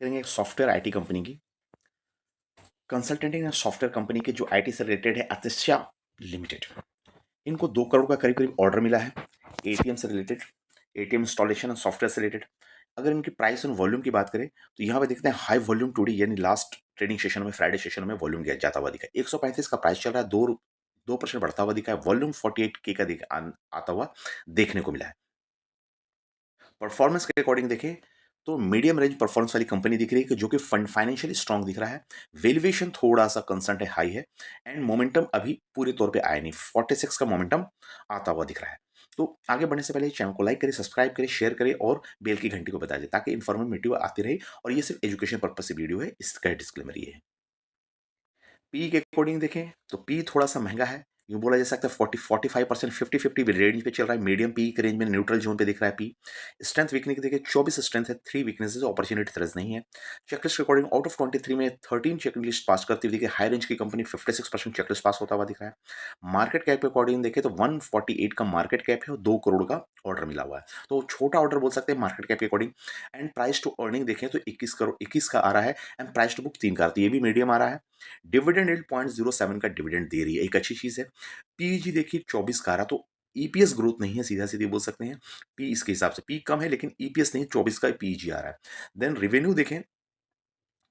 करेंगे एक software IT company की। कंसल्टेंटिंग एंड सॉफ्टवेयर कंपनी की जो आईटी से रिलेटेड है अतिशा लिमिटेड। इनको 2 करोड़ का करीब करीब ऑर्डर मिला है एटीएम से रिलेटेड, एटीएम इंस्टॉलेशन और सॉफ्टवेयर से रिलेटेड। अगर इनकी प्राइस और वॉल्यूम की बात करें तो यहाँ पे देखते हैं हाई वॉल्यूम टुडे यानी लास्ट ट्रेडिंग सेशन में फ्राइडे सेशन में वॉल्यूम जाता हुआ दिखा है। 135 का प्राइस चल रहा है, 2% बढ़ता हुआ दिखा है। वॉल्यूम 48K का आता हुआ देखने को मिला है। परफॉर्मेंस के अकॉर्डिंग देखें तो मीडियम रेंज परफॉर्मेंस वाली कंपनी दिख रही है कि जो कि फंड फाइनेंशियली स्ट्रांग दिख रहा है। वैल्यूएशन थोड़ा सा कंसर्न है, हाई है। एंड मोमेंटम अभी पूरे तौर पे आया नहीं, 46 का मोमेंटम आता हुआ दिख रहा है। तो आगे बढ़ने से पहले चैनल को लाइक करें, सब्सक्राइब करें, शेयर करें और बेल की घंटी को बता दें ताकि इन्फॉर्मेटिव आती रहे। और ये सिर्फ एजुकेशन पर्पज से वीडियो है, इसका डिस्क्लेमर ये है। पी के अकॉर्डिंग देखें तो पी थोड़ा सा महंगा है, यूँ बोला जा सकता है 40-45%, 50-50 रेंज पे चल रहा है। मीडियम पी के रेंज में न्यूट्रल जोन पे दिख रहा है पी। स्ट्रेंथ वीकनेस की देखें 24 स्ट्रेंथ है, 3 वीकनेसेस, अपॉर्चुनिटी थ्रेस नहीं है। चेकलिस्ट के अकॉर्डिंग आउट ऑफ 23 में 13 चेकलिस्ट पास करती हुई देखिए। हाई रेंज की कंपनी 56% चेकलिस्ट पास होता हुआ दिख रहा है। मार्केट कैप के अकॉर्डिंग देखें तो 148 का मार्केट कैप है और 2 करोड़ का ऑर्डर मिला हुआ है। तो छोटा ऑर्डर बोल सकते हैं मार्केट कैप के according. And price to earning देखें तो 21 करोड़ 21 का आ रहा है। एंड प्राइस टू बुक 3 का आता है, ये भी मीडियम आ रहा है। डिविडेंड यील्ड 0.07 का डिविडेंड दे रही है, एक अच्छी चीज है। पीईजी देखिए 24 का आ रहा, तो ईपीएस ग्रोथ नहीं है, सीधा सीधे बोल सकते हैं। पी इसके हिसाब से पी कम है लेकिन ईपीएस नहीं, 24 का पीईजी आ रहा है। देन रेवेन्यू देखें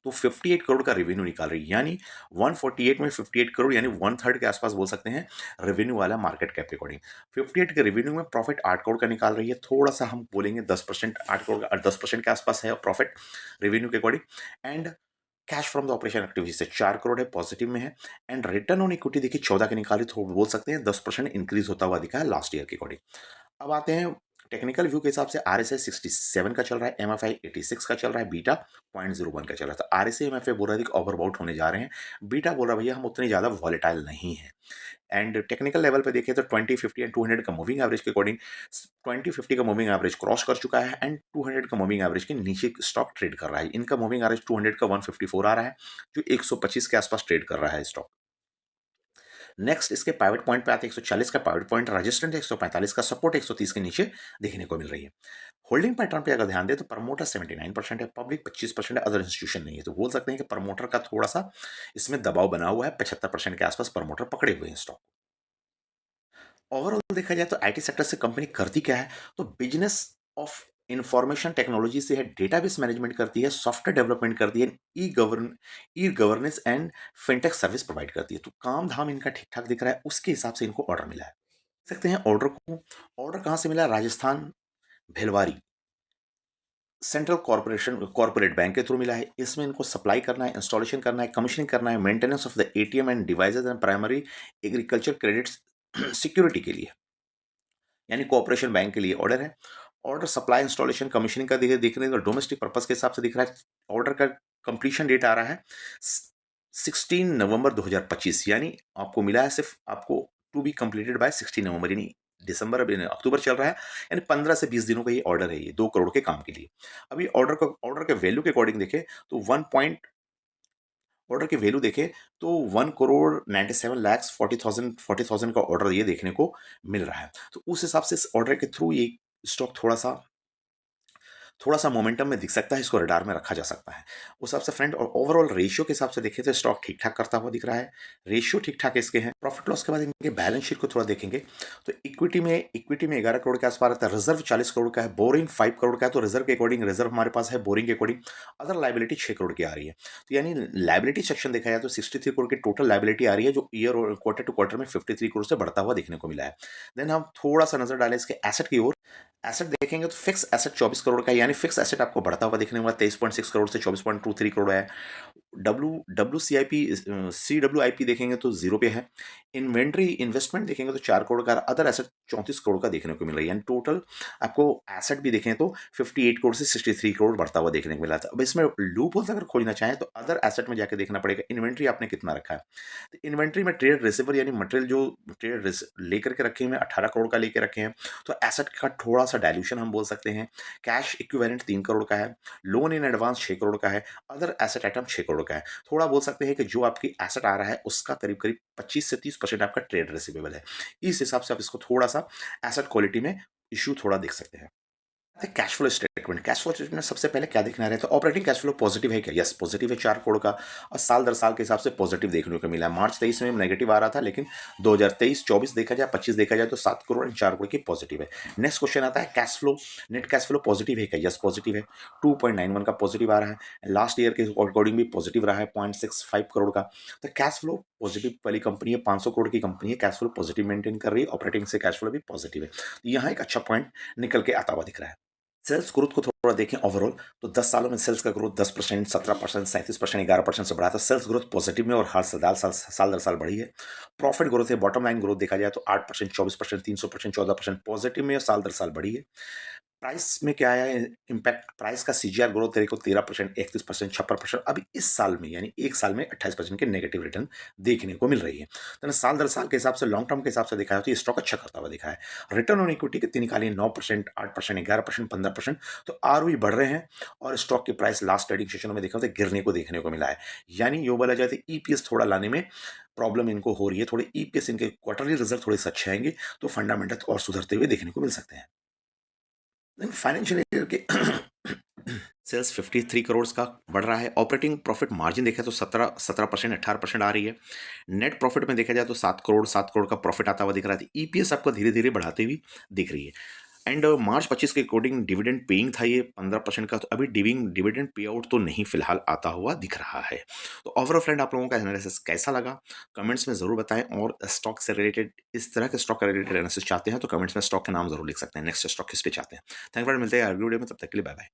तो 58 करोड़ का रेवेन्यू निकाल रही है, यानी 148 में 58 करोड़ यानी वन थर्ड के आसपास बोल सकते हैं रेवेन्यू वाला मार्केट कैप के अकॉर्डिंग। 58 के रेवेन्यू में प्रॉफिट 8 करोड़ का निकाल रही है, थोड़ा सा हम बोलेंगे 10%, 8 करोड़ का 10% के आसपास है प्रॉफिट रेवेन्यू के according. And cash from the operation activity से 4 करोड़ है, पॉजिटिव में है। एंड रिटर्न ऑन इक्विटी देखिए 14 के निकाली, तो बोल सकते हैं 10% इंक्रीज होता हुआ दिखा है लास्ट ईयर के अकॉर्डिंग। अब आते हैं टेक्निकल व्यू के हिसाब से। RSI 67 का चल रहा है, MFI 86 का चल रहा है, बीटा 0.01 का चल रहा था। RSI MFI बोल रहा था कि ओवरबॉट होने जा रहे हैं, बीटा बोल रहा भैया हम उतने ज़्यादा वॉलेटाइल नहीं है। एंड टेक्निकल लेवल पे देखें तो 20, 50 एंड 200 का मूविंग एवरेज के अकॉर्डिंग 20, 50 का मूविंग एवरेज क्रॉस कर चुका है एंड 200 का मूविंग एवरेज के नीचे स्टॉक ट्रेड कर रहा है। इनका मूविंग एवरेज 200 का 154 आ रहा है, जो 125 के आसपास ट्रेड कर रहा है स्टॉक। नेक्स्ट इसके पाइवट पॉइंट पे आते हैं 140 का पाइवट पॉइंट, रेजिस्टेंट है 145 का, सपोर्ट 130 के नीचे देखने को मिल रही है। होल्डिंग पैटर्न पे अगर ध्यान दें तो प्रमोटर 79% है, पब्लिक 25% है, अदर इंस्टीट्यूशन नहीं है। तो बोल सकते हैं कि प्रमोटर का थोड़ा सा इसमें दबाव बना हुआ है, 75% के आसपास प्रमोटर पकड़े हुए हैं स्टॉक। ओवरऑल देखा जाए तो आईटी सेक्टर से कंपनी करती क्या है, तो बिजनेस ऑफ इंफॉर्मेशन टेक्नोलॉजी से है, डेटाबेस मैनेजमेंट करती है, सॉफ्टवेयर डेवलपमेंट करती है, e governance and fintech service provide करती है। तो काम धाम इनका ठीक ठाक दिख रहा है, उसके हिसाब से इनको ऑर्डर मिला है। देख सकते हैं ऑर्डर को, ऑर्डर कहाँ से मिला है? राजस्थान भिलवारी सेंट्रल कॉर्पोरेट बैंक के थ्रू मिला है। इसमें इनको सप्लाई करना है, इंस्टॉलेशन करना है, कमीशनिंग करना है, maintenance of the ATM and devices and primary agriculture credits security के लिए, यानी कोऑपरेशन बैंक के लिए ऑर्डर है। ऑर्डर सप्लाई इंस्टॉलेशन कमीशनिंग का देखने तो डोमेस्टिक पर्पस के हिसाब से दिख रहा है। ऑर्डर का कंप्लीशन डेट आ रहा है 16 नवंबर 2025, यानी आपको मिला है सिर्फ आपको टू बी कंप्लीटेड बाय 16 नवंबर, यानी दिसंबर अभी अक्टूबर चल रहा है, यानी 15 से 20 दिनों का ये ऑर्डर है, ये 2 करोड़ के काम के लिए। अभी ऑर्डर के वैल्यू के अकॉर्डिंग देखें तो ऑर्डर की वैल्यू देखें तो 1 करोड़ 97 लाख 40,000 का ऑर्डर ये देखने को मिल रहा है। तो उस हिसाब से इस ऑर्डर के थ्रू ये स्टॉक थोड़ा सा मोमेंटम में दिख सकता है, इसको रडार में रखा जा सकता है उस हिसाब से फ्रेंड। और ओवरऑल रेशियो के हिसाब से देखें तो स्टॉक ठीक ठाक करता हुआ दिख रहा है, रेशियो ठीक ठाक इसके हैं। प्रॉफिट लॉस के बाद इनके बैलेंस शीट को थोड़ा देखेंगे तो इक्विटी में 11 करोड़ के आसपास रहता है, रिजर्व 40 करोड़ का है, बोरिंग 5 करोड़ का है। तो रिजर्व के अकॉर्डिंग रिजर्व हमारे पास है, बोरिंग के अकॉर्डिंग अदर लाइबिलिटी 6 करोड़ की आ रही है। तो यानी लाइबिलिटी सेक्शन देखा जाए तो 63 करोड़ की टोटल लाइबिलिटी आ रही है, जो ईयर और क्वार्टर टू क्वार्टर में 53 करोड़ से बढ़ता हुआ देखने को मिला है। देन हम थोड़ा सा नजर डालें इसके एसेट की ओर। एसेट देखेंगे तो फिक्स एसेट 24 करोड़ का है, यानी फिक्स एसेट आपको बढ़ता हुआ देखने को मिला, 23.6 करोड़ से 24.23 करोड़ है। W W C I P C W I P देखेंगे तो जीरो पे है। इन्वेंट्री इन्वेस्टमेंट देखेंगे तो 4 करोड़ का, अदर एसेट 34 करोड़ का देखने को मिल रहा है, यानी टोटल आपको एसेट भी देखें तो 58 करोड़ से 63 करोड़ बढ़ता हुआ देखने को मिला था। अब इसमें लूप होल्स अगर खोजना चाहें तो अदर एसेट में जाकर देखना पड़ेगा इन्वेंट्री आपने कितना रखा है। तो इन्वेंट्री में ट्रेड रिसीवर यानी मटेरियल जो ट्रेड लेकर के रखे हैं 18 करोड़ का लेके रखे हैं, तो एसेट का थोड़ा सा डायल्यूशन हम बोल सकते हैं। कैश इक्विवेलेंट 3 करोड़ का है, लोन इन एडवांस 6 करोड़ का है, अदर एसेट आइटम 6 करोड़ का है। थोड़ा बोल सकते हैं कि जो आपकी एसेट आ रहा है उसका करीब करीब 25 से 30% आपका ट्रेड रिसीवेबल है। इस हिसाब से आप इसको थोड़ा सा एसेट क्वालिटी में इश्यू थोड़ा देख सकते हैं। Cash flow statement, cash flow statement में सबसे पहले क्या देखना रहता है, ऑपरेटिंग कैश फ्लो पॉजिटिव है क्या? यस, पॉजिटिव है 4 करोड़ का, और साल दर साल के हिसाब से पॉजिटिव देखने को मिला है। मार्च 23 में नेगेटिव आ रहा था, लेकिन 2023-24 देखा जाए, 25 देखा जाए तो 7 करोड़ और 4 करोड़ की पॉजिटिव है। नेक्स्ट क्वेश्चन आता है cash flow, net cash flow positive है क्या? यस, पॉजिटिव है, 2.91 का पॉजिटिव आ रहा है। लास्ट ईयर के अकॉर्डिंग भी पॉजिटिव रहा है, 0.65 करोड़ का। तो कैश फ्लो पॉजिटिव वाली कंपनी है, 500 करोड़ की कंपनी है, कैश फ्लो पॉजिटिव मेंटेन कर रही है, ऑपरेटिंग से कैश फ्लो भी पॉजिटिव है। तो यहाँ एक अच्छा पॉइंट निकल के आता हुआ दिख रहा है। सेल्स ग्रोथ को थोड़ा देखें ओवरऑल, तो 10 सालों में सेल्स का ग्रोथ 10%, 17%, 37%, 11% से बढ़ा था। सेल्स ग्रोथ पॉजिटिव में और हर साल दर साल बढ़ी है। प्रॉफिट ग्रोथ है, बॉटम लाइन ग्रोथ देखा जाए तो 8%, 24%, 300%, 14% पॉजिटिव में और साल दर साल बढ़ी है। प्राइस में क्या आया है इम्पैक्ट, प्राइस का सीजीआर ग्रोथ देखो 13%, 31%, 56%, अभी इस साल में यानी एक साल में 28% के नेगेटिव रिटर्न देखने को मिल रही है। तो साल दर साल के हिसाब से, लॉन्ग टर्म के हिसाब से देखा है तो ये स्टॉक अच्छा करता हुआ दिखा है। रिटर्न ऑन इक्विटी कितनी निकाली? 9%, 8%, 11%, 15%। तो आरओई बढ़ रहे हैं, और स्टॉक की प्राइस लास्ट ट्रेडिंग सेशनों में देखा तो गिरने को देखने को मिला है। यानी यो बोला जाए तो ईपीएस थोड़ा लाने में प्रॉब्लम इनको हो रही है, थोड़े ईपीएस इनके क्वार्टरली रिजल्ट थोड़े से अच्छे आएंगे तो फंडामेंटल और सुधरते हुए देखने को मिल सकते हैं। फाइनेंशियल ईयर के सेल्स 53 करोड़ का बढ़ रहा है। ऑपरेटिंग प्रॉफिट मार्जिन देखा तो 17% 18% आ रही है। नेट प्रॉफिट में देखा जाए तो 7 करोड़ का प्रॉफिट आता हुआ दिख रहा है। ईपीएस आपको धीरे धीरे बढ़ाते हुई दिख रही है। एंड मार्च 25 के अकॉर्डिंग डिविडेंड पेइंग था ये 15% का, तो अभी डिविडेंड पे आउट तो नहीं फिलहाल आता हुआ दिख रहा है। तो ओवरऑल फ्रेंड, आप लोगों का एनालिसिस कैसा लगा कमेंट्स में जरूर बताएं, और स्टॉक से रिलेटेड इस तरह के स्टॉक का रिलेटेड एनालिसिस चाहते हैं तो कमेंट्स में स्टॉक के नाम जरूर लिख सकते हैं। नेक्स्ट स्टॉक किस पे चाहते हैं। थैंक यू, मिलते हैं अगले वीडियो में, तब तक के लिए बाय बाय।